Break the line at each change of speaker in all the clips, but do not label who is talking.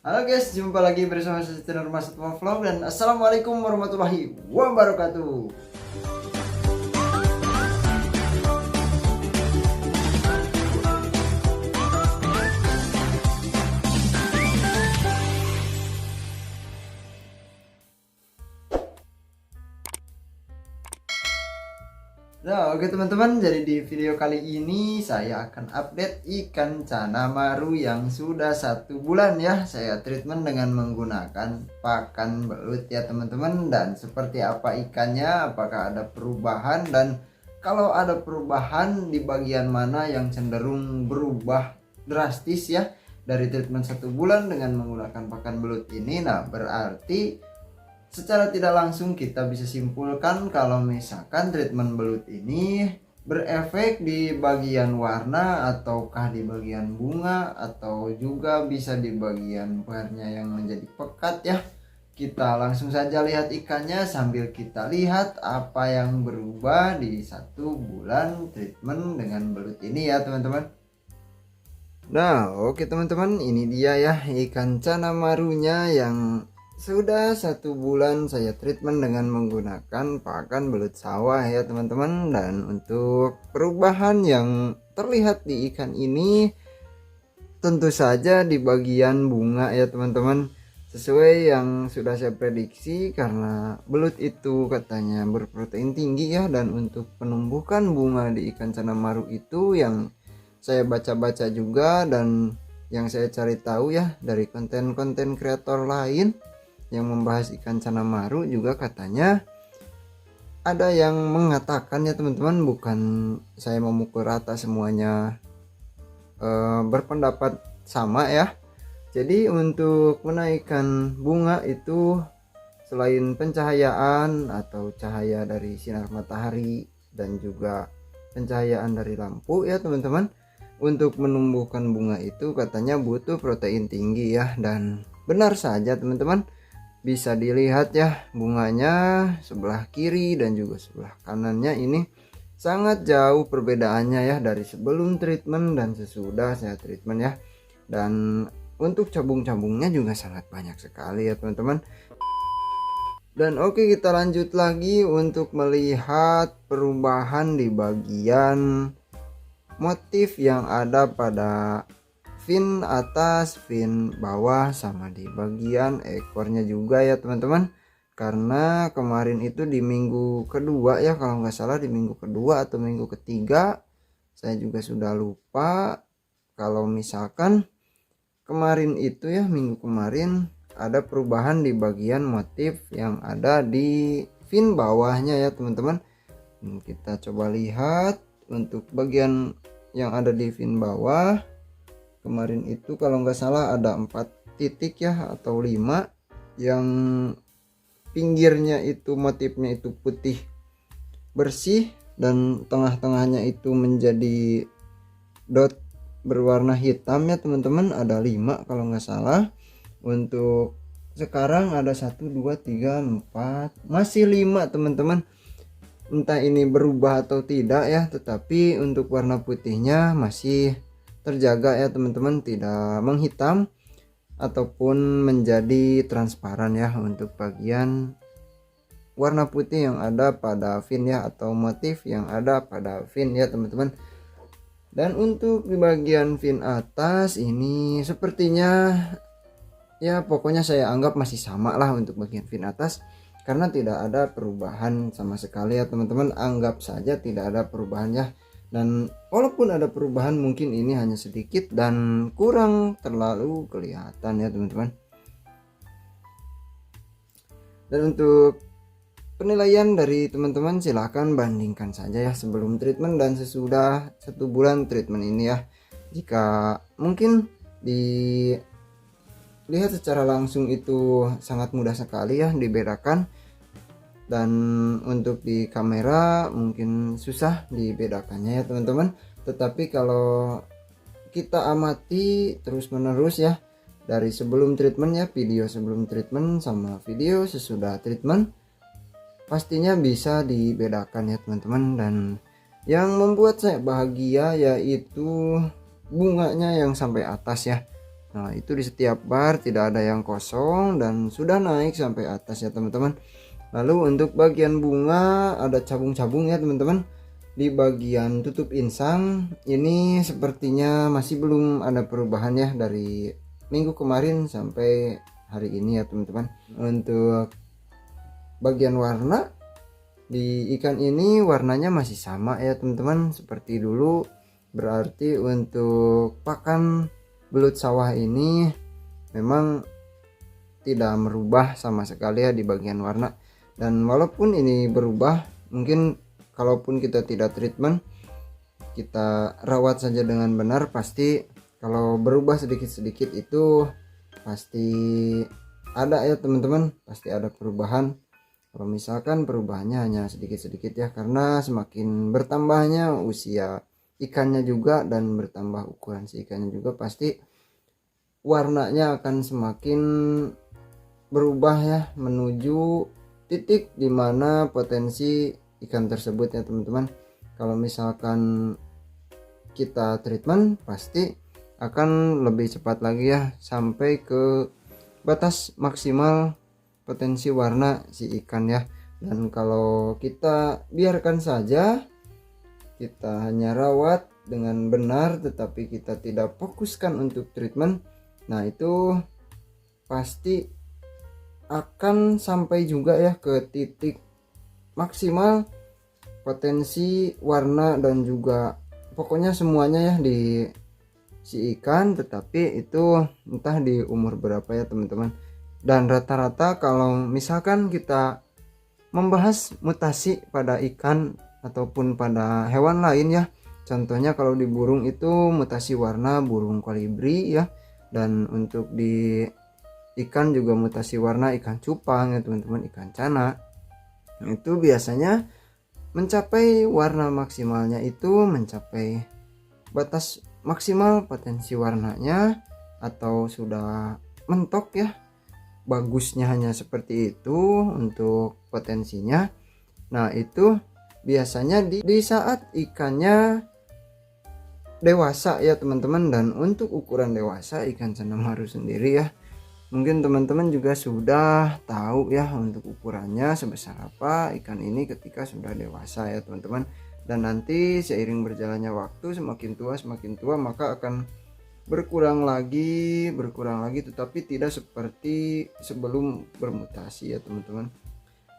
Halo guys, jumpa lagi bersama saya channel Mas Satwa Vlog dan assalamualaikum warahmatullahi wabarakatuh. Nah, oke teman-teman, jadi di video kali ini saya akan update ikan cana maru yang sudah 1 bulan ya saya treatment dengan menggunakan pakan belut ya teman-teman. Dan seperti apa ikannya, apakah ada perubahan, dan kalau ada perubahan di bagian mana yang cenderung berubah drastis ya dari treatment 1 bulan dengan menggunakan pakan belut ini. Nah, berarti secara tidak langsung kita bisa simpulkan kalau misalkan treatment belut ini berefek di bagian warna ataukah di bagian bunga atau juga bisa di bagian buahnya yang menjadi pekat ya. Kita langsung saja lihat ikannya sambil kita lihat apa yang berubah di 1 bulan treatment dengan belut ini ya teman-teman. Nah, oke teman-teman, ini dia ya ikan cana marunya yang sudah 1 bulan saya treatment dengan menggunakan pakan belut sawah ya teman-teman. Dan untuk perubahan yang terlihat di ikan ini tentu saja di bagian bunga ya teman-teman, sesuai yang sudah saya prediksi karena belut itu katanya berprotein tinggi ya. Dan untuk penumbukan bunga di ikan cana maru itu yang saya baca-baca juga dan yang saya cari tahu ya dari konten-konten kreator lain yang membahas ikan cana maru juga katanya ada yang mengatakan ya teman-teman, bukan saya memukul rata semuanya berpendapat sama ya. Jadi untuk menaikkan bunga itu selain pencahayaan atau cahaya dari sinar matahari dan juga pencahayaan dari lampu ya teman-teman, untuk menumbuhkan bunga itu katanya butuh protein tinggi ya. Dan benar saja teman-teman, bisa dilihat ya bunganya sebelah kiri dan juga sebelah kanannya ini sangat jauh perbedaannya ya dari sebelum treatment dan sesudah saya treatment ya. Dan untuk cabung-cabungnya juga sangat banyak sekali ya teman-teman. Dan oke, kita lanjut lagi untuk melihat perubahan di bagian motif yang ada pada fin atas, fin bawah, sama di bagian ekornya juga ya teman-teman. Karena kemarin itu di minggu kedua ya kalau nggak salah, di minggu kedua atau minggu ketiga, saya juga sudah lupa. Kalau misalkan kemarin itu ya, minggu kemarin ada perubahan di bagian motif yang ada di fin bawahnya ya teman-teman. Kita coba lihat untuk bagian yang ada di fin bawah. Kemarin itu kalau nggak salah ada 4 titik ya atau 5 yang pinggirnya itu motifnya itu putih bersih dan tengah-tengahnya itu menjadi dot berwarna hitam ya teman-teman. Ada 5 kalau nggak salah. Untuk sekarang ada 1 2 3 4 masih 5 teman-teman. Entah ini berubah atau tidak ya, tetapi untuk warna putihnya masih terjaga ya teman-teman, tidak menghitam ataupun menjadi transparan ya untuk bagian warna putih yang ada pada fin ya, atau motif yang ada pada fin ya teman-teman. Dan untuk di bagian fin atas ini sepertinya ya pokoknya saya anggap masih sama lah untuk bagian fin atas, karena tidak ada perubahan sama sekali ya teman-teman. Anggap saja tidak ada perubahan ya. Dan walaupun ada perubahan mungkin ini hanya sedikit dan kurang terlalu kelihatan ya teman-teman. Dan untuk penilaian dari teman-teman silahkan bandingkan saja ya sebelum treatment dan sesudah 1 bulan treatment ini ya. Jika mungkin dilihat secara langsung itu sangat mudah sekali ya dibedakan, dan untuk di kamera mungkin susah dibedakannya ya teman-teman. Tetapi kalau kita amati terus menerus ya dari sebelum treatment ya, video sebelum treatment sama video sesudah treatment, pastinya bisa dibedakan ya teman-teman. Dan yang membuat saya bahagia yaitu bunganya yang sampai atas ya. Nah, itu di setiap bar tidak ada yang kosong dan sudah naik sampai atas ya teman-teman. Lalu untuk bagian bunga ada cabung-cabung ya teman-teman. Di bagian tutup insang ini sepertinya masih belum ada perubahan ya dari minggu kemarin sampai hari ini ya teman-teman. Untuk bagian warna di ikan ini warnanya masih sama ya teman-teman seperti dulu. Berarti untuk pakan belut sawah ini memang tidak merubah sama sekali ya di bagian warna. Dan walaupun ini berubah, mungkin kalaupun kita tidak treatment, kita rawat saja dengan benar, pasti kalau berubah sedikit-sedikit itu pasti ada ya teman-teman, pasti ada perubahan. Kalau misalkan perubahannya hanya sedikit-sedikit ya, karena semakin bertambahnya usia ikannya juga dan bertambah ukuran si ikannya juga, pasti warnanya akan semakin berubah ya menuju titik dimana potensi ikan tersebut ya teman-teman. Kalau misalkan kita treatment pasti akan lebih cepat lagi ya sampai ke batas maksimal potensi warna si ikan ya. Dan kalau kita biarkan saja, kita hanya rawat dengan benar tetapi kita tidak fokuskan untuk treatment, nah itu pasti akan sampai juga ya ke titik maksimal potensi warna dan juga pokoknya semuanya ya di si ikan. Tetapi itu entah di umur berapa ya teman-teman. Dan rata-rata kalau misalkan kita membahas mutasi pada ikan ataupun pada hewan lain ya, contohnya kalau di burung itu mutasi warna burung kolibri ya, dan untuk di ikan juga mutasi warna ikan cupang ya teman-teman, ikan cana. Itu biasanya mencapai warna maksimalnya itu mencapai batas maksimal potensi warnanya atau sudah mentok ya, bagusnya hanya seperti itu untuk potensinya. Nah itu biasanya di saat ikannya dewasa ya teman-teman. Dan untuk ukuran dewasa ikan cana maru sendiri ya, mungkin teman-teman juga sudah tahu ya untuk ukurannya sebesar apa ikan ini ketika sudah dewasa ya teman-teman. Dan nanti seiring berjalannya waktu semakin tua maka akan berkurang lagi tetapi tidak seperti sebelum bermutasi ya teman-teman.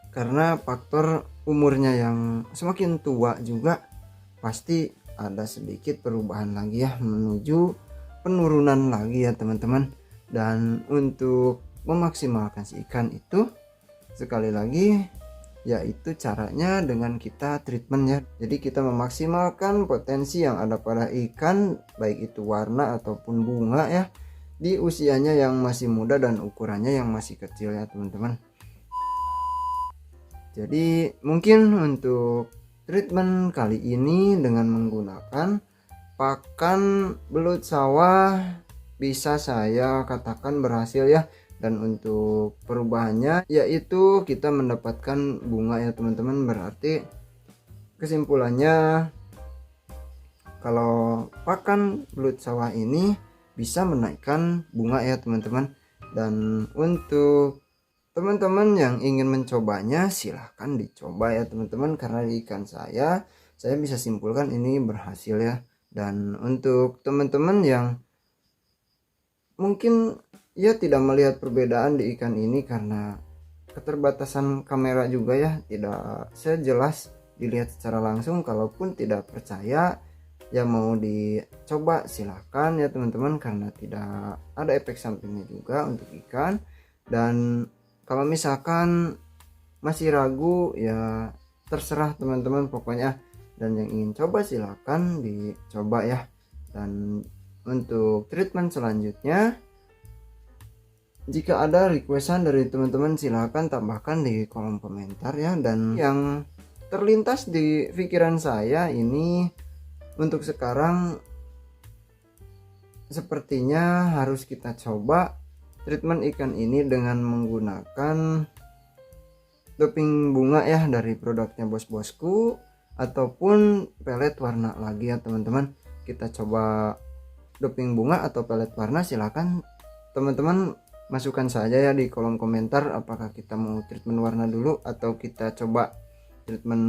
Karena faktor umurnya yang semakin tua juga pasti ada sedikit perubahan lagi ya menuju penurunan lagi ya teman-teman. Dan untuk memaksimalkan si ikan itu sekali lagi yaitu caranya dengan kita treatment ya. Jadi kita memaksimalkan potensi yang ada pada ikan baik itu warna ataupun bunga ya di usianya yang masih muda dan ukurannya yang masih kecil ya teman-teman. Jadi mungkin untuk treatment kali ini dengan menggunakan pakan belut sawah bisa saya katakan berhasil ya. Dan untuk perubahannya yaitu kita mendapatkan bunga ya teman-teman. Berarti kesimpulannya kalau pakan belut sawah ini bisa menaikkan bunga ya teman-teman. Dan untuk teman-teman yang ingin mencobanya silahkan dicoba ya teman-teman, karena di ikan saya bisa simpulkan ini berhasil ya. Dan untuk teman-teman yang mungkin ya tidak melihat perbedaan di ikan ini karena keterbatasan kamera juga ya, tidak sejelas dilihat secara langsung. Kalaupun tidak percaya ya mau dicoba silahkan ya teman-teman, karena tidak ada efek sampingnya juga untuk ikan. Dan kalau misalkan masih ragu ya terserah teman-teman pokoknya, dan yang ingin coba silahkan dicoba ya. Dan untuk treatment selanjutnya jika ada requestan dari teman-teman silahkan tambahkan di kolom komentar ya. Dan yang terlintas di pikiran saya ini untuk sekarang sepertinya harus kita coba treatment ikan ini dengan menggunakan doping bunga ya dari produknya Bos-Bosku ataupun pelet warna lagi ya teman-teman. Kita coba doping bunga atau pelet warna, silahkan teman-teman masukkan saja ya di kolom komentar apakah kita mau treatment warna dulu atau kita coba treatment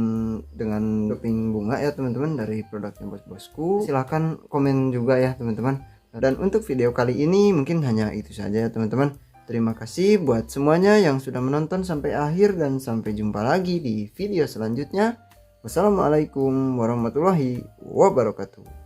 dengan doping bunga ya teman-teman dari produknya bos-bosku. Silahkan komen juga ya teman-teman. Dan untuk video kali ini mungkin hanya itu saja ya teman-teman. Terima kasih buat semuanya yang sudah menonton sampai akhir dan sampai jumpa lagi di video selanjutnya. Wassalamualaikum warahmatullahi wabarakatuh.